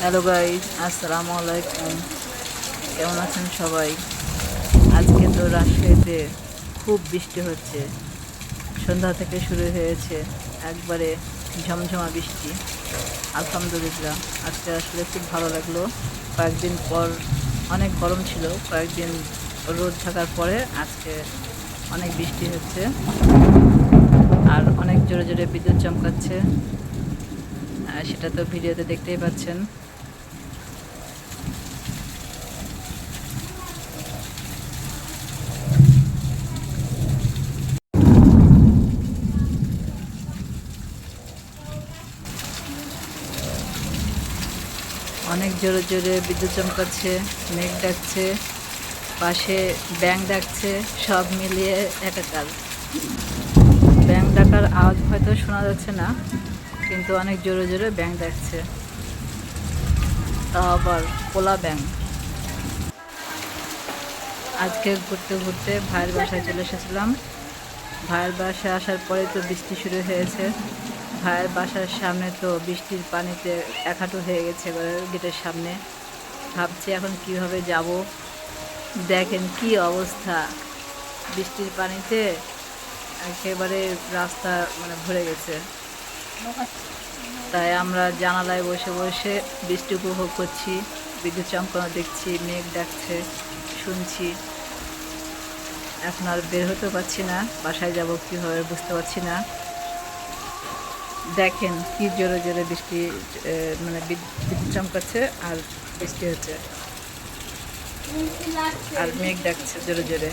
Hello guys, আসসালামু আলাইকুম। কেমন আছেন সবাই? আজকে তো রাজশাহীতে খুব বৃষ্টি হচ্ছে। সন্ধ্যা থেকে শুরু হয়েছে একবারে ঝমঝমা বৃষ্টি। আলহামদুলিল্লাহ, আজকে আসলে খুব ভালো লাগলো। কয়েকদিন পর অনেক গরম ছিল, কয়েকদিন রোদ থাকার পরে আজকে অনেক বৃষ্টি হচ্ছে আর অনেক জোরে জোরে বিদ্যুৎ চমকাচ্ছে। সেটা তো ভিডিওতে দেখতেই পাচ্ছেন। অনেক জোরে জোরে বিদ্যুৎ চমকাচ্ছে, মেঘ ডাকছে, পাশে ব্যাঙ ডাকছে, সব মিলিয়ে একাকার। ব্যাঙ ডাকার আওয়াজ হয়তো শোনা যাচ্ছে না, কিন্তু অনেক জোরে জোরে ব্যাঙ ডাকছে, তাও আবার পোলা ব্যাঙ। আজকে ঘুরতে ঘুরতে ভাইয়ের বাসায় চলে এসেছিলাম। ভাইয়ের বাসায় আসার পরে তো বৃষ্টি শুরু হয়েছে। ভাইয়ের বাসার সামনে তো বৃষ্টির পানিতে এক হাঁটু হয়ে গেছে ঘরের গেটের সামনে। ভাবছি এখন কিভাবে যাব। দেখেন কি অবস্থা, বৃষ্টির পানিতে একেবারে রাস্তা ভরে গেছে। তাই আমরা জানালায় বসে বসে বৃষ্টি উপভোগ করছি, বিদ্যুৎ চমকানো দেখছি, মেঘ ডাকছে শুনছি। এখন আর বের হতে পারছি না, বাসায় যাব কীভাবে বুঝতে পারছি না। দেখেন কি জোরে জোরে বৃষ্টি, বিদ্যুৎ চমকাচ্ছে আর বৃষ্টি হচ্ছে আর মেঘ ডাকছে জোরে জোরে।